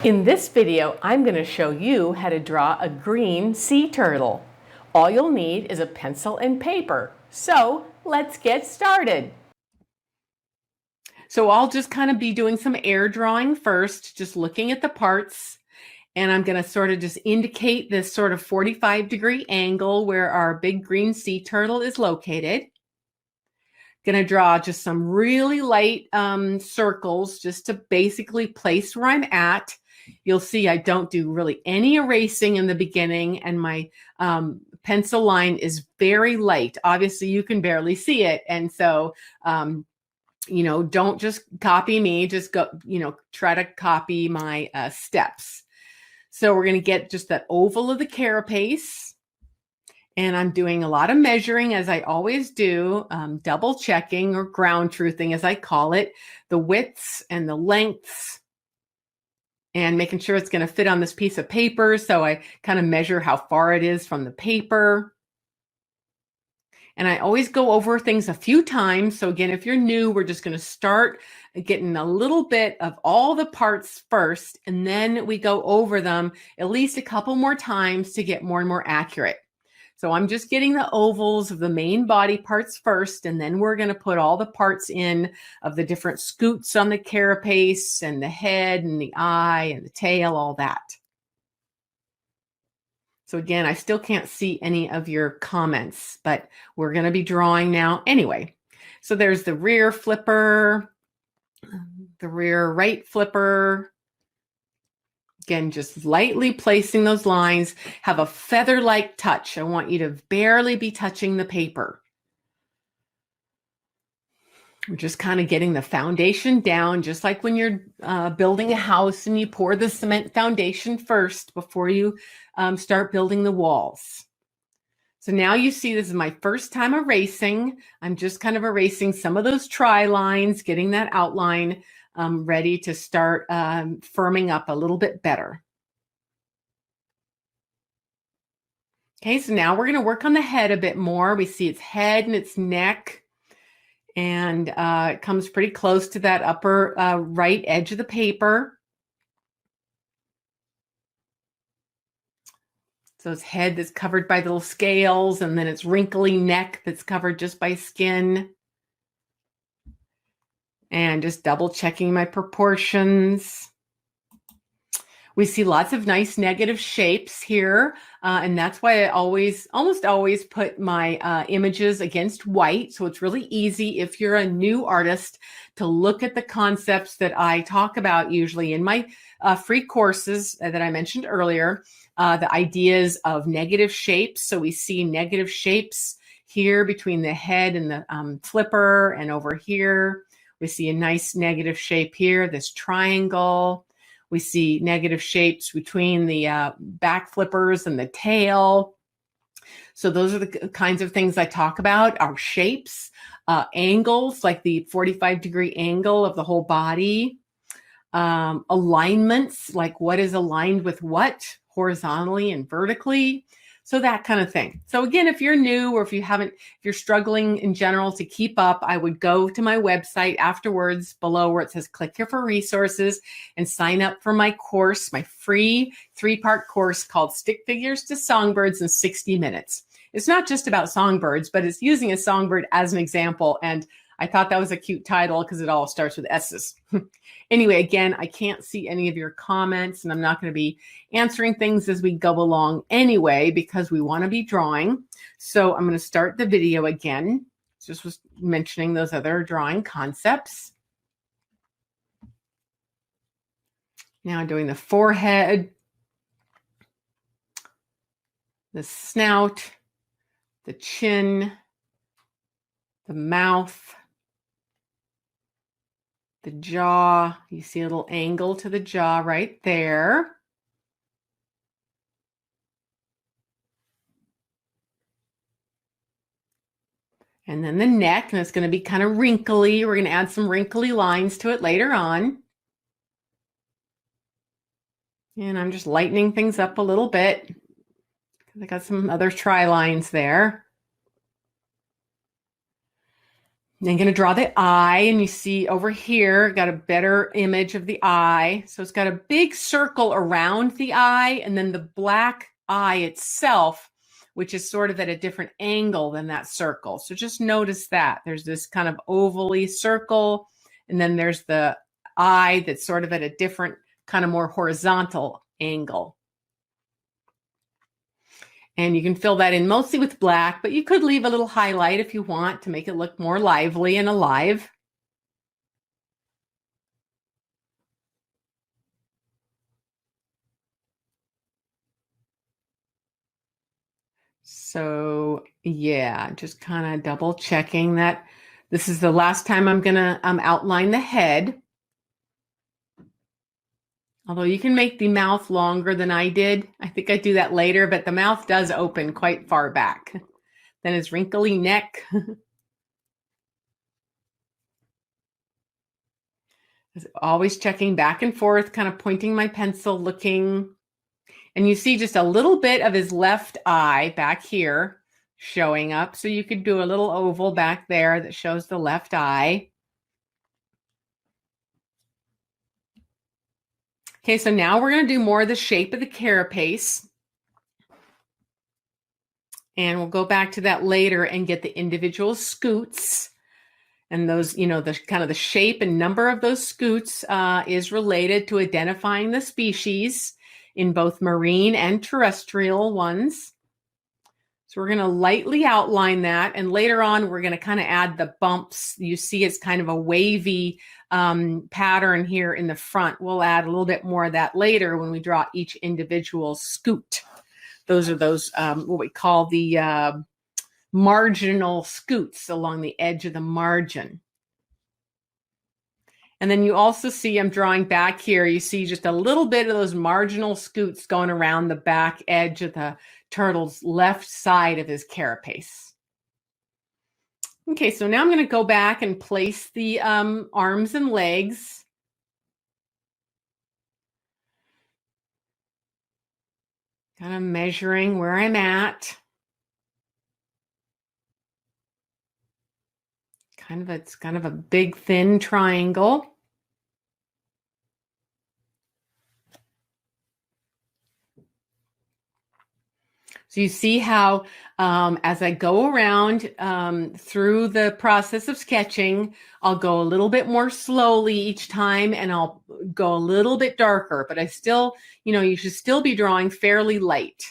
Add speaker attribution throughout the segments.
Speaker 1: In this video, I'm going to show you how to draw a green sea turtle. All you'll need is a pencil and paper. So let's get started. So I'll just kind of be doing some air drawing first, just looking at the parts. And I'm going to sort of just indicate this sort of 45-degree angle where our big green sea turtle is located. Going to draw just some really light circles just to basically place where I'm at. You'll see I don't do really any erasing in the beginning, and my pencil line is very light. Obviously, you can barely see it. And so, don't just copy me, just go, try to copy my steps. So we're going to get just that oval of the carapace. And I'm doing a lot of measuring, as I always do, double checking or ground truthing, as I call it, the widths and the lengths, and making sure it's going to fit on this piece of paper. So I kind of measure how far it is from the paper. And I always go over things a few times. So again, if you're new, we're just going to start getting a little bit of all the parts first, and then we go over them at least a couple more times to get more and more accurate. So I'm just getting the ovals of the main body parts first, and then we're going to put all the parts in of the different scoots on the carapace and the head and the eye and the tail, all that. So again, I still can't see any of your comments, but we're going to be drawing now anyway. So there's the rear flipper, the rear right flipper. Again, just lightly placing those lines. Have a feather-like touch. I want you to barely be touching the paper. We're just kind of getting the foundation down, just like when you're building a house and you pour the cement foundation first before you start building the walls. So now you see this is my first time erasing. I'm just kind of erasing some of those try lines, getting that outline ready to start firming up a little bit better. Okay, so now we're going to work on the head a bit more. We see its head and its neck, and it comes pretty close to that upper right edge of the paper. So its head that's covered by little scales, and then its wrinkly neck that's covered just by skin. And just double checking my proportions. We see lots of nice negative shapes here, and that's why I almost always put my images against white. So it's really easy if you're a new artist to look at the concepts that I talk about usually in my free courses that I mentioned earlier, the ideas of negative shapes. So we see negative shapes here between the head and the flipper, and over here. We see a nice negative shape here, this triangle. We see negative shapes between the back flippers and the tail. So those are the kinds of things I talk about, are shapes, angles, like the 45-degree angle of the whole body, alignments, like what is aligned with what, horizontally and vertically. So that kind of thing. So again, if you're new, or if you're struggling in general to keep up, I would go to my website afterwards below where it says click here for resources and sign up for my course, my free 3-part course called Stick Figures to Songbirds in 60 Minutes. It's not just about songbirds, but it's using a songbird as an example. And I thought that was a cute title because it all starts with S's. Anyway, again, I can't see any of your comments, and I'm not going to be answering things as we go along anyway, because we want to be drawing. So I'm going to start the video again. Just was mentioning those other drawing concepts. Now doing the forehead, the snout, the chin, the mouth, the jaw. You see a little angle to the jaw right there. And then the neck, and it's going to be kind of wrinkly. We're going to add some wrinkly lines to it later on. And I'm just lightening things up a little bit. I got some other try lines there. I'm going to draw the eye, and you see over here, got a better image of the eye. So it's got a big circle around the eye, and then the black eye itself, which is sort of at a different angle than that circle. So just notice that. There's this kind of ovally circle, and then there's the eye that's sort of at a different kind of more horizontal angle. And you can fill that in mostly with black, but you could leave a little highlight if you want to make it look more lively and alive. So yeah, just kind of double checking that this is the last time I'm gonna outline the head. Although you can make the mouth longer than I did. I think I do that later, but the mouth does open quite far back. Then his wrinkly neck. Always checking back and forth, kind of pointing my pencil, looking. And you see just a little bit of his left eye back here showing up. So you could do a little oval back there that shows the left eye. Okay, so now we're going to do more of the shape of the carapace. And we'll go back to that later and get the individual scutes. And those, you know, the kind of the shape and number of those scutes is related to identifying the species in both marine and terrestrial ones. So we're going to lightly outline that. And later on, we're going to kind of add the bumps. You see it's kind of a wavy pattern here in the front. We'll add a little bit more of that later when we draw each individual scute. Those are those, what we call the marginal scutes along the edge of the margin. And then you also see, I'm drawing back here, you see just a little bit of those marginal scutes going around the back edge of the turtle's left side of his carapace. Okay, so now I'm going to go back and place the arms and legs. Kind of measuring where I'm at. It's kind of a big, thin triangle. So you see how as I go around through the process of sketching, I'll go a little bit more slowly each time, and I'll go a little bit darker, but I still, you know, you should still be drawing fairly light,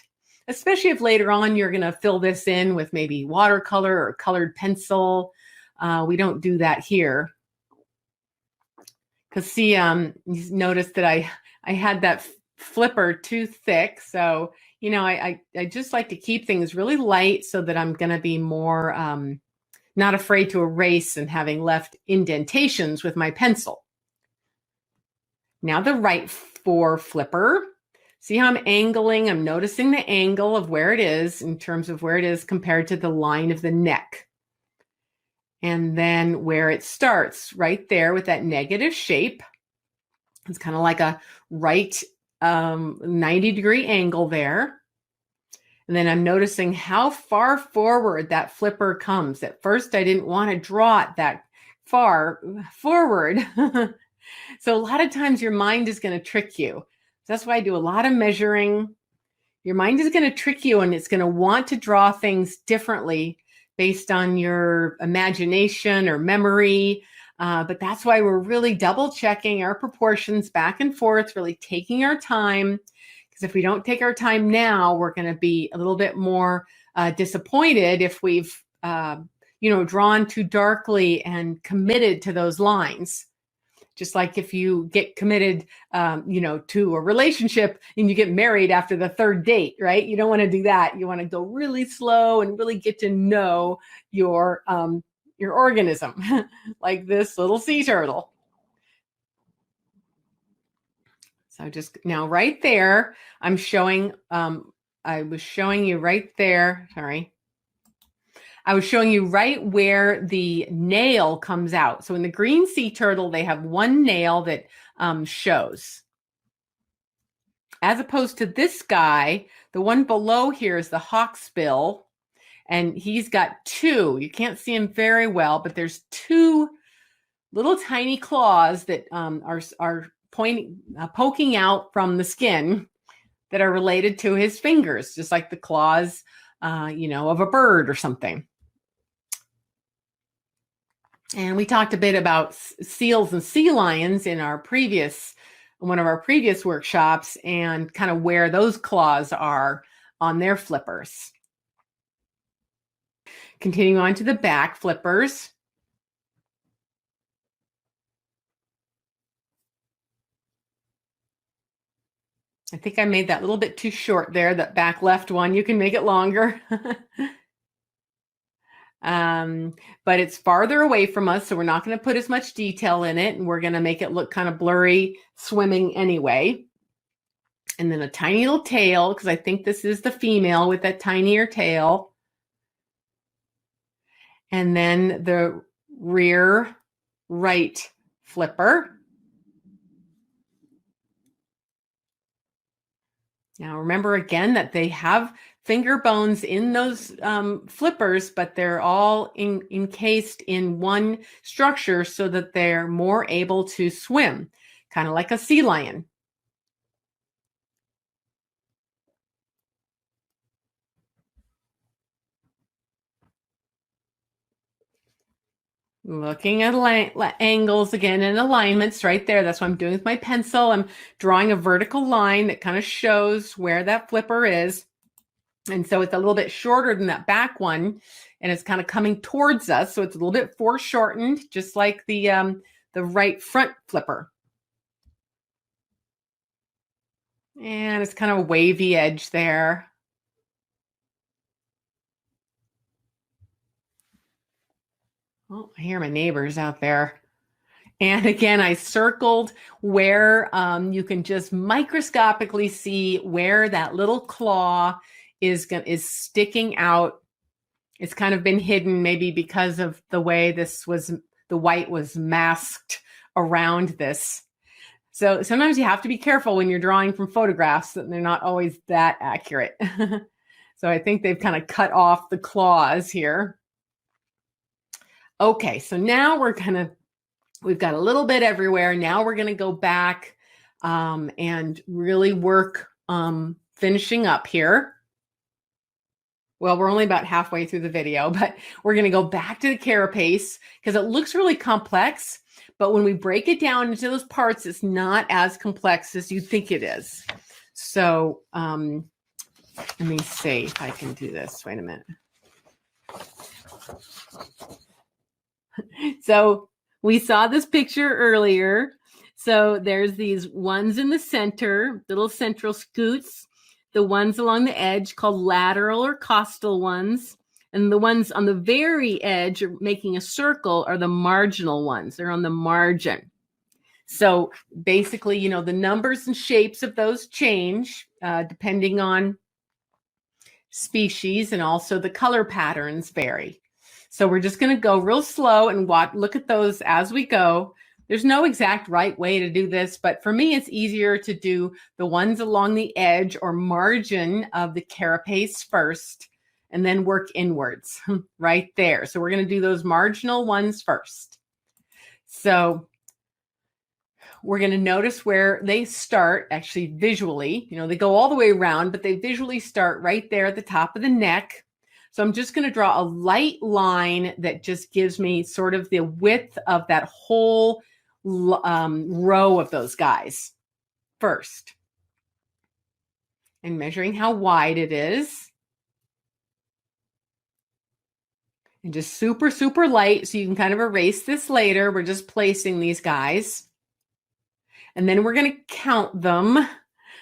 Speaker 1: especially if later on you're going to fill this in with maybe watercolor or colored pencil. We don't do that here. Because see, you notice that I had that flipper too thick. So, you know, I just like to keep things really light so that I'm going to be more not afraid to erase and having left indentations with my pencil. Now the right fore flipper. See how I'm angling? I'm noticing the angle of where it is in terms of where it is compared to the line of the neck. And then where it starts, right there with that negative shape. It's kind of like a right 90-degree angle there. And then I'm noticing how far forward that flipper comes. At first, I didn't want to draw it that far forward. So a lot of times your mind is going to trick you. That's why I do a lot of measuring. Your mind is going to trick you, and it's going to want to draw things differently based on your imagination or memory. But that's why we're really double checking our proportions back and forth, really taking our time. Because if we don't take our time now, we're going to be a little bit more disappointed if we've, drawn too darkly and committed to those lines. Just like if you get committed, to a relationship and you get married after the third date, right? You don't want to do that. You want to go really slow and really get to know your organism, like this little sea turtle. So just now right there, I'm showing, I was showing you right there, sorry. I was showing you right where the nail comes out. So in the green sea turtle, they have one nail that shows. As opposed to this guy, the one below here is the hawksbill. And he's got two. You can't see him very well, but there's two little tiny claws that are poking out from the skin that are related to his fingers, just like the claws, of a bird or something. And we talked a bit about seals and sea lions in one of our previous workshops, and kind of where those claws are on their flippers. Continuing on to the back flippers. I think I made that a little bit too short there, that back left one. You can make it longer. But it's farther away from us, so we're not going to put as much detail in it, and we're going to make it look kind of blurry swimming anyway. And then a tiny little tail, because I think this is the female with that tinier tail. And then the rear right flipper. Now remember again that they have finger bones in those flippers, but they're all encased in one structure so that they're more able to swim, kind of like a sea lion. Looking at angles again and alignments right there. That's what I'm doing with my pencil. I'm drawing a vertical line that kind of shows where that flipper is. And so it's a little bit shorter than that back one, and it's kind of coming towards us. So it's a little bit foreshortened, just like the right front flipper. And it's kind of a wavy edge there. Oh, I hear my neighbors out there. And again, I circled where you can just microscopically see where that little claw is sticking out. It's kind of been hidden, maybe because of the way the white was masked around this. So sometimes you have to be careful when you're drawing from photographs that they're not always that accurate. So I think they've kind of cut off the claws here. Okay, so now we've got a little bit everywhere. Now we're going to go back and really work finishing up here. Well, we're only about halfway through the video, but we're going to go back to the carapace because it looks really complex. But when we break it down into those parts, it's not as complex as you think it is. So let me see if I can do this. Wait a minute. So we saw this picture earlier. So there's these ones in the center, little central scoots, the ones along the edge called lateral or costal ones. And the ones on the very edge making a circle are the marginal ones. They're on the margin. So basically, the numbers and shapes of those change depending on species, and also the color patterns vary. So we're just going to go real slow and look at those as we go. There's no exact right way to do this, but for me, it's easier to do the ones along the edge or margin of the carapace first, and then work inwards right there. So we're going to do those marginal ones first. So we're going to notice where they start actually visually. They go all the way around, but they visually start right there at the top of the neck. So I'm just going to draw a light line that just gives me sort of the width of that whole row of those guys first. And measuring how wide it is. And just super, super light, so you can kind of erase this later. We're just placing these guys. And then we're going to count them.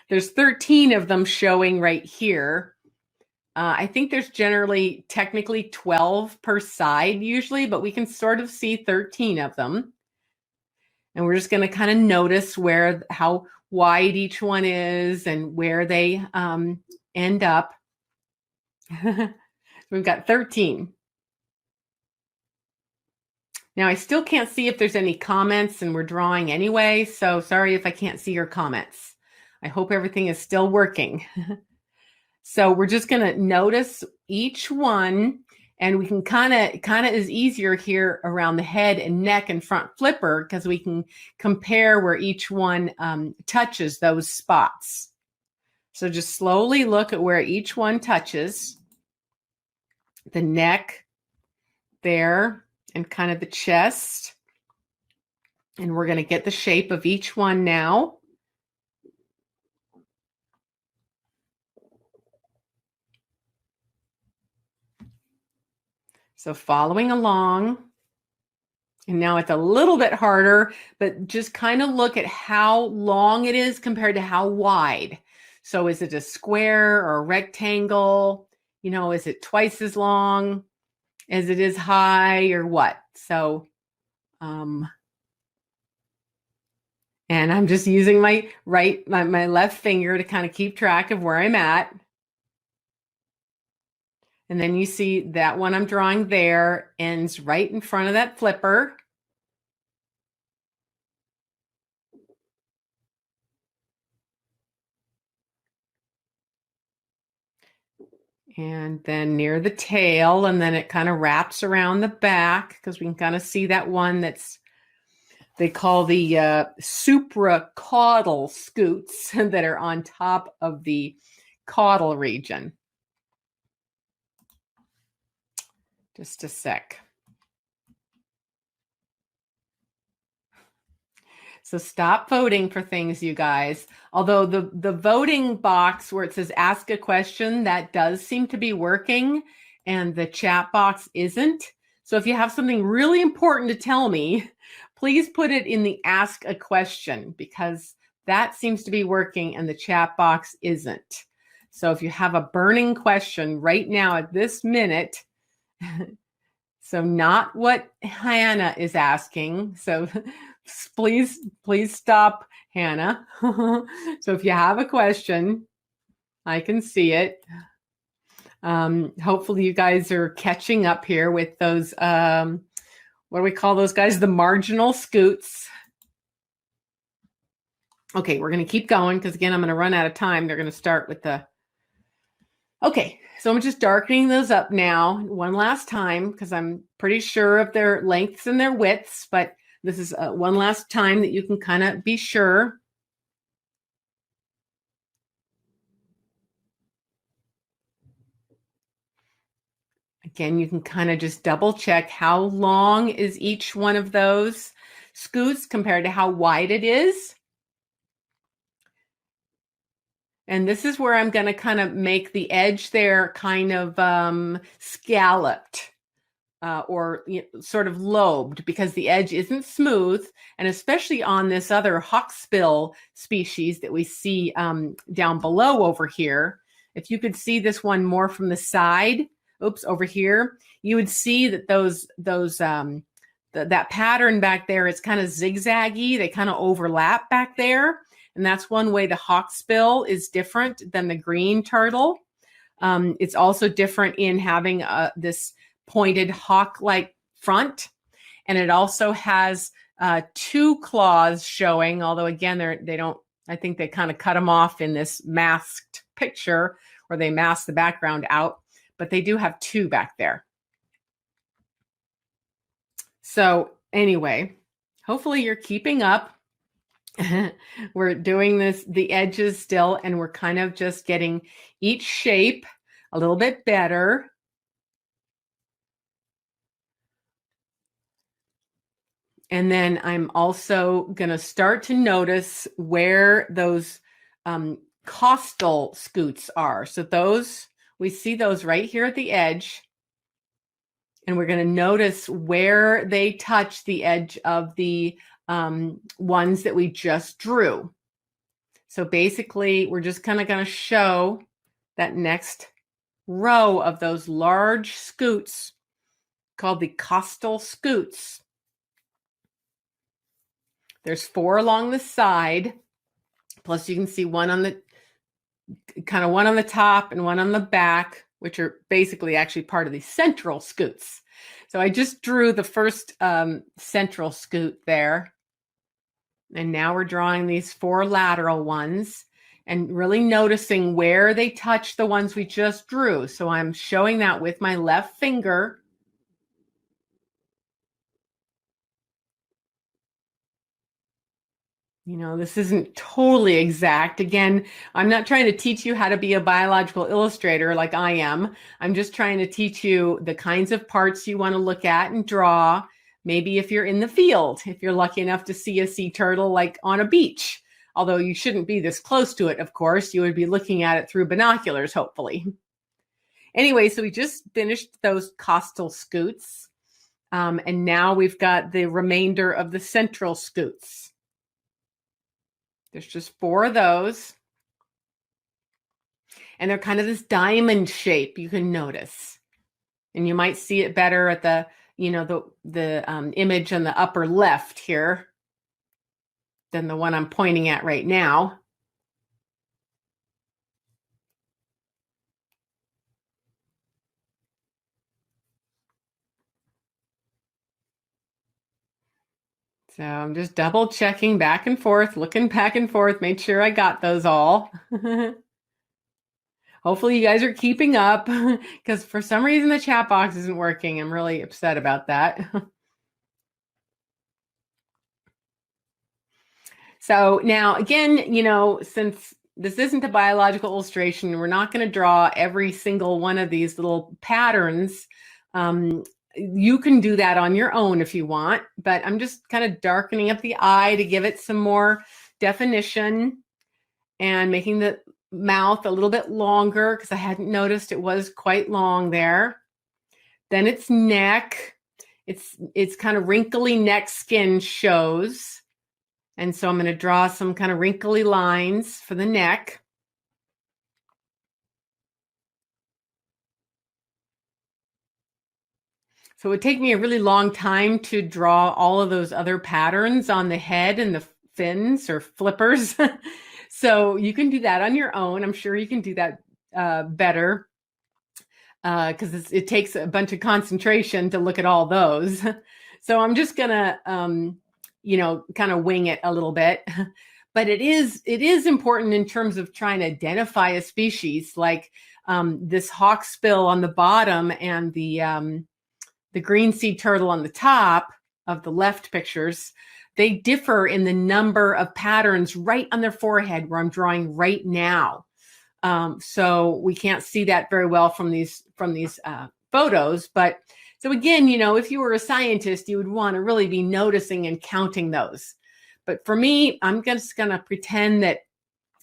Speaker 1: There's 13 of them showing right here. I think there's technically 12 per side usually, but we can sort of see 13 of them. And we're just going to kind of notice how wide each one is and where they end up. We've got 13. Now, I still can't see if there's any comments, and we're drawing anyway, so sorry if I can't see your comments. I hope everything is still working. So we're just going to notice each one, and we can kind of is easier here around the head and neck and front flipper because we can compare where each one touches those spots. So just slowly look at where each one touches. The neck there and kind of the chest. And we're going to get the shape of each one now. So following along, and now it's a little bit harder, but just kind of look at how long it is compared to how wide. So is it a square or a rectangle? You know, is it twice as long as it is high or what? So, and I'm just using my left finger to kind of keep track of where I'm at. And then you see that one I'm drawing there ends right in front of that flipper. And then near the tail, and then it kind of wraps around the back because we can kind of see that one that's, they call the supracaudal scutes that are on top of the caudal region. Just a sec. So stop voting for things, you guys. Although the voting box where it says ask a question, that does seem to be working, and the chat box isn't. So if you have something really important to tell me, please put it in the ask a question, because that seems to be working and the chat box isn't. So if you have a burning question right now at this minute, so not what Hannah is asking. So please stop, Hannah. So if you have a question, I can see it. Hopefully you guys are catching up here with those, what do we call those guys? The marginal scutes. Okay, we're going to keep going because again, I'm going to run out of time. They're going to start with the, okay. So I'm just darkening those up now one last time because I'm pretty sure of their lengths and their widths, but this is one last time that you can kind of be sure. Again, you can kind of just double check how long is each one of those scutes compared to how wide it is. And this is where I'm going to kind of make the edge there kind of scalloped or sort of lobed because the edge isn't smooth. And especially on this other hawksbill species that we see down below over here, if you could see this one more from the side, oops, over here, you would see that that pattern back there is kind of zigzaggy. They kind of overlap back there. And that's one way the hawksbill is different than the green turtle. It's also different in having this pointed hawk-like front. And it also has two claws showing, although again, they don't, I think they kind of cut them off in this masked picture where they mask the background out, but they do have two back there. So anyway, hopefully you're keeping up. We're doing the edges still, and we're kind of just getting each shape a little bit better. And then I'm also going to start to notice where those costal scutes are. So those, we see those right here at the edge. And we're going to notice where they touch the edge of the ones that we just drew. So basically, we're just kind of going to show that next row of those large scutes called the costal scutes. There's 4 along the side, plus you can see one on the top and one on the back, which are basically actually part of the central scutes. So I just drew the first central scute there. And now we're drawing these 4 lateral ones. and really noticing where they touch the ones we just drew. So I'm showing that with my left finger. You know, this isn't totally exact. Again, I'm not trying to teach you how to be a biological illustrator like I am. I'm just trying to teach you the kinds of parts you want to look at and draw. Maybe if you're in the field, if you're lucky enough to see a sea turtle like on a beach, although you shouldn't be this close to it, of course, you would be looking at it through binoculars, hopefully. Anyway, so we just finished those costal scutes. And now we've got the remainder of the central scutes. There's just 4 of those. And they're kind of this diamond shape, you can notice. And you might see it better at the, the image on the upper left here than the one I'm pointing at right now. So I'm just double checking back and forth, looking back and forth, made sure I got those all. Hopefully you guys are keeping up, because for some reason the chat box isn't working. I'm really upset about that. So now again, since this isn't a biological illustration, we're not going to draw every single one of these little patterns. You can do that on your own if you want, but I'm just kind of darkening up the eye to give it some more definition and making the mouth a little bit longer because I hadn't noticed it was quite long there. Then its neck, it's kind of wrinkly neck skin shows. And so I'm going to draw some kind of wrinkly lines for the neck. So it would take me a really long time to draw all of those other patterns on the head and the fins or flippers. So you can do that on your own. I'm sure you can do that better because it takes a bunch of concentration to look at all those. So I'm just going to, kind of wing it a little bit. But it is important in terms of trying to identify a species, like this hawksbill on the bottom and the green sea turtle on the top of the left pictures. They differ in the number of patterns right on their forehead where I'm drawing right now. So we can't see that very well from these photos. But so again, if you were a scientist, you would want to really be noticing and counting those. But for me, I'm just going to pretend that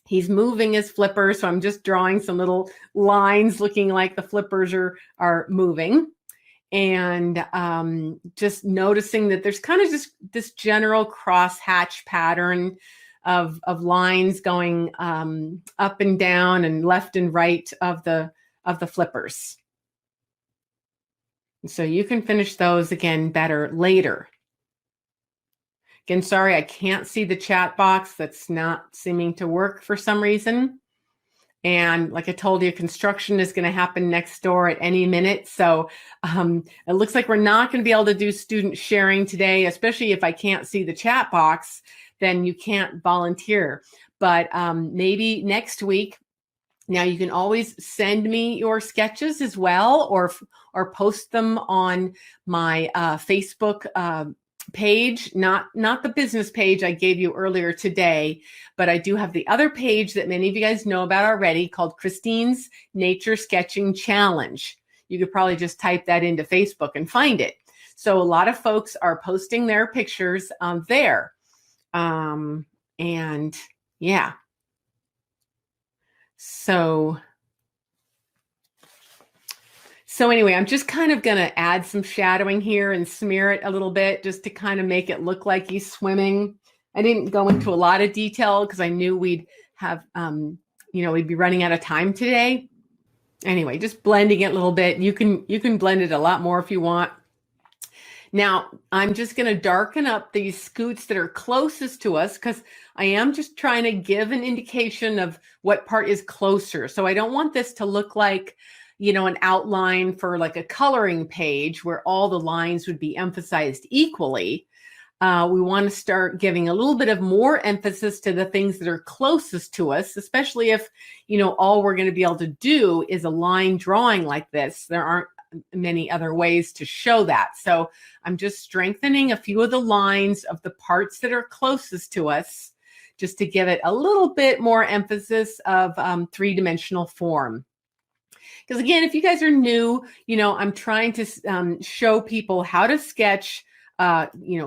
Speaker 1: he's moving his flippers. So I'm just drawing some little lines looking like the flippers are moving. And just noticing that there's kind of just this general cross-hatch pattern of lines going up and down and left and right of the flippers. So you can finish those again better later. Again, sorry, I can't see the chat box. That's not seeming to work for some reason. And like I told you, construction is going to happen next door at any minute. So it looks like we're not going to be able to do student sharing today, especially if I can't see the chat box, then you can't volunteer. But maybe next week. Now you can always send me your sketches as well, or post them on my Facebook page, not the business page I gave you earlier today, but I do have the other page that many of you guys know about already called Christine's Nature Sketching Challenge. You could probably just type that into Facebook and find it. So a lot of folks are posting their pictures there. And yeah. So anyway, I'm just kind of going to add some shadowing here and smear it a little bit just to kind of make it look like he's swimming. I didn't go into a lot of detail because I knew we'd have, we'd be running out of time today. Anyway, just blending it a little bit. You can blend it a lot more if you want. Now, I'm just going to darken up these scutes that are closest to us because I am just trying to give an indication of what part is closer. So I don't want this to look like, an outline for like a coloring page where all the lines would be emphasized equally. We want to start giving a little bit of more emphasis to the things that are closest to us, especially if, all we're going to be able to do is a line drawing like this. There aren't many other ways to show that. So I'm just strengthening a few of the lines of the parts that are closest to us, just to give it a little bit more emphasis of three-dimensional form. Because again, if you guys are new, I'm trying to show people how to sketch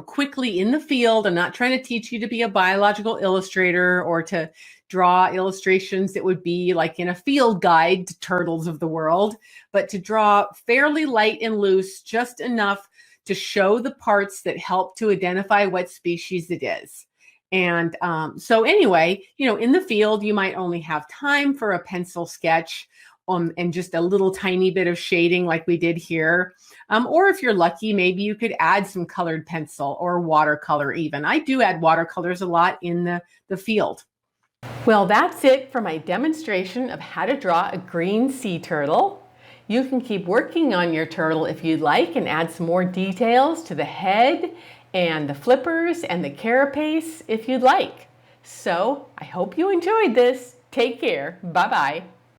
Speaker 1: quickly in the field. I'm not trying to teach you to be a biological illustrator or to draw illustrations that would be like in a field guide to turtles of the world, but to draw fairly light and loose, just enough to show the parts that help to identify what species it is. And so anyway, in the field, you might only have time for a pencil sketch and just a little tiny bit of shading like we did here. Or if you're lucky, maybe you could add some colored pencil or watercolor even. I do add watercolors a lot in the field. Well, that's it for my demonstration of how to draw a green sea turtle. You can keep working on your turtle if you'd like and add some more details to the head and the flippers and the carapace if you'd like. So I hope you enjoyed this. Take care. Bye-bye.